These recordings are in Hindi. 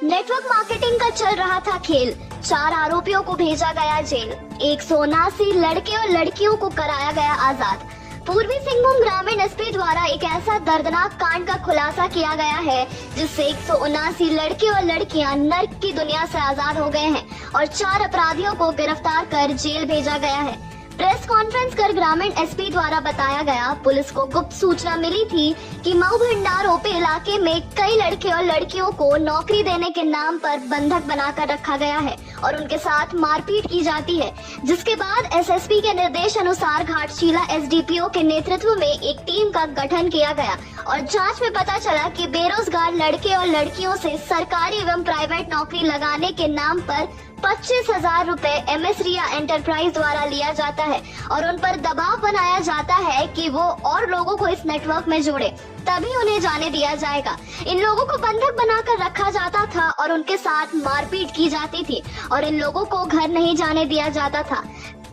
नेटवर्क मार्केटिंग का चल रहा था खेल, 4 आरोपियों को भेजा गया जेल, 179 लड़के और लड़कियों को कराया गया आजाद। पूर्वी सिंहभूम ग्रामीण एसपी द्वारा एक ऐसा दर्दनाक कांड का खुलासा किया गया है जिससे 179 लड़के और लड़कियां नर्क की दुनिया से आजाद हो गए हैं और 4 अपराधियों को गिरफ्तार कर जेल भेजा गया है। प्रेस कॉन्फ्रेंस कर ग्रामीण एसपी द्वारा बताया गया, पुलिस को गुप्त सूचना मिली थी कि मऊ भंडार ओपी इलाके में कई लड़के और लड़कियों को नौकरी देने के नाम पर बंधक बनाकर रखा गया है और उनके साथ मारपीट की जाती है, जिसके बाद एसएसपी के निर्देश अनुसार घाटशिला एसडीपीओ के नेतृत्व में एक टीम का गठन किया गया और जांच में पता चला कि बेरोजगार लड़के और लड़कियों से सरकारी एवं प्राइवेट नौकरी लगाने के नाम पर 25,000 रुपए एमएस रिया एंटरप्राइज द्वारा लिया जाता है और उन पर दबाव बनाया जाता है कि वो और लोगों को इस नेटवर्क में जोड़े, तभी उन्हें जाने दिया जाएगा। इन लोगों को बंधक बनाकर रखा जाता था और उनके साथ मारपीट की जाती थी और इन लोगों को घर नहीं जाने दिया जाता था।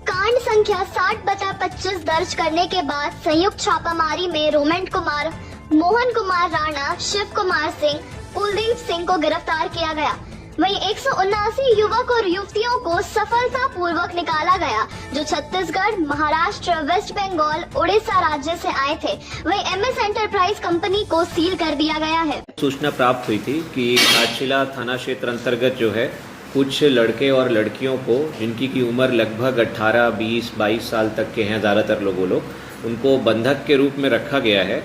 कांड संख्या 60/25 दर्ज करने के बाद संयुक्त छापामारी में रोमेंट कुमार, मोहन कुमार राणा, शिव कुमार सिंह, कुलदीप सिंह को गिरफ्तार किया गया। वहीं 179 युवक और युवतियों को सफलतापूर्वक निकाला गया जो छत्तीसगढ़, महाराष्ट्र, वेस्ट बंगाल, उड़ीसा राज्य से आए थे। वहीं एमएस एंटरप्राइज कंपनी को सील कर दिया गया है। सूचना प्राप्त हुई थी कि घाटशिला थाना क्षेत्र अंतर्गत जो है कुछ लड़के और लड़कियों को, जिनकी की उम्र लगभग 18, 20, 22 साल तक के हैं ज़्यादातर लोग, उनको बंधक के रूप में रखा गया है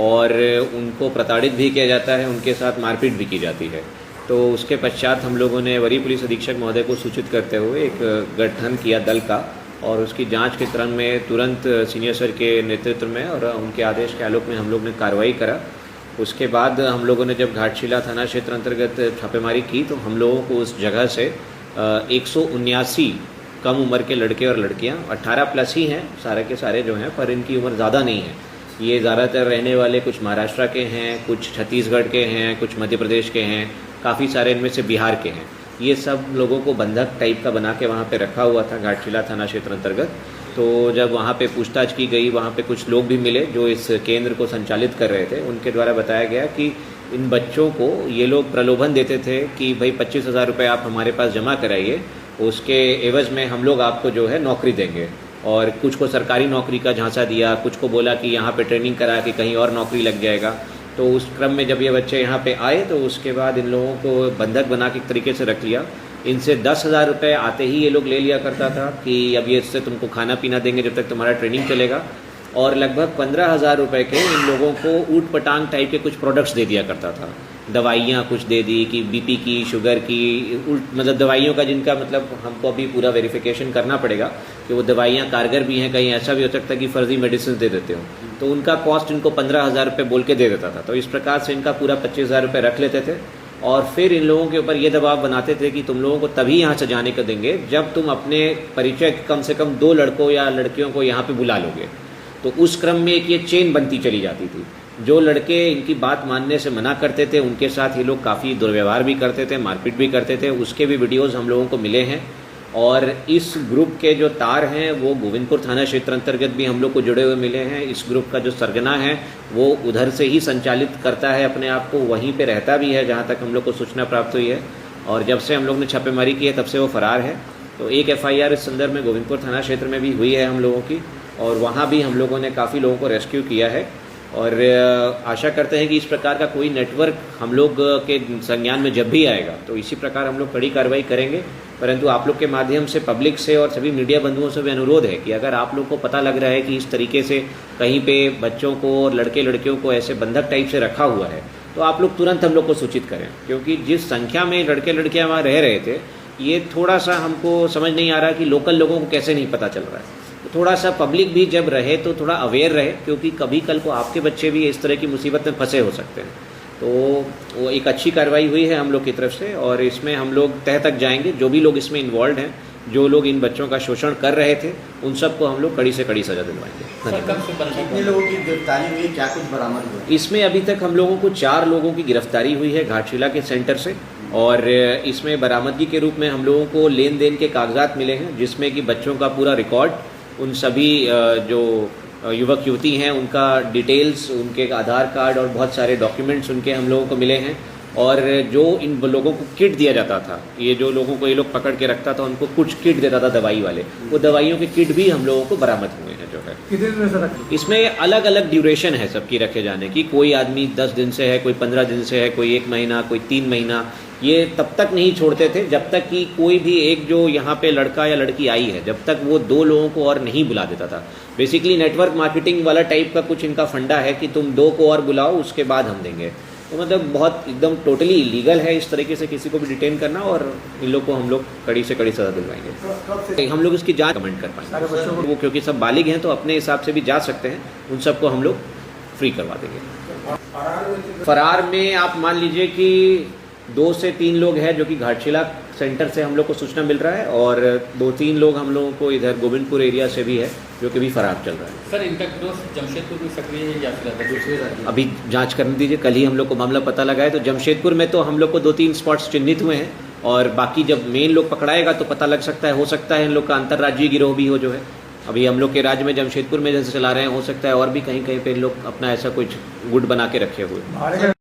और उनको प्रताड़ित भी किया जाता है, उनके साथ मारपीट भी की जाती है। तो उसके पश्चात हम लोगों ने वरीय पुलिस अधीक्षक महोदय को सूचित करते हुए एक गठन किया दल का और उसकी जांच के क्रम में तुरंत सीनियर सर के नेतृत्व में और उनके आदेश के आलोक में हम लोग ने कार्रवाई करा। उसके बाद हम लोगों ने जब घाटशिला थाना क्षेत्र अंतर्गत छापेमारी की तो हम लोगों को उस जगह से 179 कम उम्र के लड़के और लड़कियां, 18 प्लस ही हैं सारे के सारे जो हैं, पर इनकी उम्र ज़्यादा नहीं है। ये ज़्यादातर रहने वाले कुछ महाराष्ट्र के हैं, कुछ छत्तीसगढ़ के हैं, कुछ मध्य प्रदेश के हैं, काफ़ी सारे इनमें से बिहार के हैं। ये सब लोगों को बंधक टाइप का बना के वहाँ पे रखा हुआ था घाटशिला थाना क्षेत्र अंतर्गत। तो जब वहाँ पे पूछताछ की गई, वहाँ पे कुछ लोग भी मिले जो इस केंद्र को संचालित कर रहे थे। उनके द्वारा बताया गया कि इन बच्चों को ये लोग प्रलोभन देते थे कि भाई 25,000 रुपये आप हमारे पास जमा कराइए, उसके एवज में हम लोग आपको जो है नौकरी देंगे। और कुछ को सरकारी नौकरी का झांसा दिया, कुछ को बोला कि यहाँ पे ट्रेनिंग करा के कहीं और नौकरी लग जाएगा। तो उस क्रम में जब ये बच्चे यहाँ पे आए तो उसके बाद इन लोगों को बंधक बना के एक तरीके से रख लिया। इनसे 10,000 रुपये आते ही ये लोग ले लिया करता था कि अब ये इससे तुमको खाना पीना देंगे जब तक तुम्हारा ट्रेनिंग चलेगा, और लगभग 15,000 रुपये के इन लोगों को ऊट पटांग टाइप के कुछ प्रोडक्ट्स दे दिया करता था। दवाइयाँ कुछ दे दी कि बीपी की, शुगर की, मतलब दवाइयों का जिनका मतलब हमको अभी पूरा वेरिफिकेशन करना पड़ेगा कि वो दवाइयाँ कारगर भी हैं, कहीं ऐसा भी हो सकता है कि फर्जी मेडिसिन दे देते हो। तो उनका कॉस्ट इनको 15,000 रुपये बोल के दे देता था। तो इस प्रकार से इनका पूरा 25,000 रुपये रख लेते थे और फिर इन लोगों के ऊपर ये दबाव बनाते थे कि तुम लोगों को तभी यहाँ से जाने को देंगे जब तुम अपने परिचय कम से कम 2 लड़कों या लड़कियों को यहाँ पे बुला लोगे। तो उस क्रम में एक ये चेन बनती चली जाती थी। जो लड़के इनकी बात मानने से मना करते थे उनके साथ ये लोग काफ़ी दुर्व्यवहार भी करते थे, मारपीट भी करते थे। उसके भी वीडियोज़ हम लोगों को मिले हैं और इस ग्रुप के जो तार हैं वो गोविंदपुर थाना क्षेत्र अंतर्गत भी हम लोग को जुड़े हुए मिले हैं। इस ग्रुप का जो सरगना है वो उधर से ही संचालित करता है अपने आप को, वहीं पे रहता भी है जहाँ तक हम लोग को सूचना प्राप्त हुई है। और जब से हम लोग ने छापेमारी की है तब से वो फरार है। तो एक FIR इस संदर्भ में गोविंदपुर थाना क्षेत्र में भी हुई है हम लोगों की और वहाँ भी हम लोगों ने काफ़ी लोगों को रेस्क्यू किया है और आशा करते हैं कि इस प्रकार का कोई नेटवर्क हम लोग के संज्ञान में जब भी आएगा तो इसी प्रकार हम लोग कड़ी कार्रवाई करेंगे। परंतु आप लोग के माध्यम से पब्लिक से और सभी मीडिया बंधुओं से भी अनुरोध है कि अगर आप लोग को पता लग रहा है कि इस तरीके से कहीं पे बच्चों को और लड़के लड़कियों को ऐसे बंधक टाइप से रखा हुआ है तो आप लोग तुरंत हम लोग को सूचित करें, क्योंकि जिस संख्या में लड़के लड़कियाँ वहाँ रह रहे थे ये थोड़ा सा हमको समझ नहीं आ रहा कि लोकल लोगों को कैसे नहीं पता चल रहा है। थोड़ा सा पब्लिक भी जब रहे तो थोड़ा अवेयर रहे, क्योंकि कभी कल को आपके बच्चे भी इस तरह की मुसीबत में फंसे हो सकते हैं। तो वो एक अच्छी कार्रवाई हुई है हम लोग की तरफ से और इसमें हम लोग तह तक जाएंगे। जो भी लोग इसमें इन्वॉल्व हैं, जो लोग इन बच्चों का शोषण कर रहे थे, उन सबको हम लोग कड़ी से कड़ी सजा दिलवाएंगे। कितने लोगों की गिरफ्तारी हुई, क्या कुछ बरामद हुआ? इसमें अभी तक हम लोगों को 4 लोगों की गिरफ्तारी हुई है घाटशिला के सेंटर से और इसमें बरामदगी के रूप में हम लोगों को लेन देन के कागजात मिले हैं, जिसमें कि बच्चों का पूरा रिकॉर्ड, उन सभी जो युवक युवती हैं उनका डिटेल्स, उनके आधार कार्ड और बहुत सारे डॉक्यूमेंट्स उनके हम लोगों को मिले हैं। और जो इन लोगों को किट दिया जाता था, ये जो लोगों को ये लोग पकड़ के रखता था उनको कुछ किट देता था दवाई वाले, वो दवाइयों के किट भी हम लोगों को बरामद हुए हैं जो है। कितने दिन से रखे? इसमें अलग अलग ड्यूरेशन है सबकी रखे जाने की। कोई आदमी 10 दिन से है, कोई 15 दिन से है, कोई 1 महीना, कोई 3 महीना। ये तब तक नहीं छोड़ते थे जब तक कि कोई भी एक जो यहाँ पे लड़का या लड़की आई है, जब तक वो 2 लोगों को और नहीं बुला देता था। बेसिकली नेटवर्क मार्केटिंग वाला टाइप का कुछ इनका फंडा है कि तुम 2 को और बुलाओ, उसके बाद हम देंगे। तो मतलब बहुत एकदम टोटली इलीगल है इस तरीके से किसी को भी डिटेन करना, और इन लोग को हम लोग कड़ी से कड़ी सजा दिलवाएंगे। हम लोग इसकी जांच कमेंट कर पाएंगे। वो क्योंकि सब बालिग हैं तो अपने हिसाब से भी जा सकते हैं, उन सबको हम लोग फ्री करवा देंगे। फरार में आप मान लीजिए कि 2 से 3 लोग हैं जो कि घाटशिला सेंटर से हम लोग को सूचना मिल रहा है, और 2-3 लोग हम लोगों को इधर गोविंदपुर एरिया से भी है जो कि भी फरार चल रहा है। सर इनका दोस्त जमशेदपुर में सक्रिय है या फिर दूसरे राज्य? अभी जांच करने दीजिए। कल ही हम लोग को मामला पता लगा है, तो जमशेदपुर में तो हम लोग को 2-3 स्पॉट्स चिन्हित हुए हैं, और बाकी जब मेन लोग पकड़ाएगा तो पता लग सकता है, हो सकता है इन लोग का अंतर्राज्यीय गिरोह भी हो जो है। अभी हम लोग के राज्य में जमशेदपुर में जैसे चला रहे हैं, हो सकता है और भी कहीं कहीं पे इन लोग अपना ऐसा कुछ गुट बना के रखे हुए।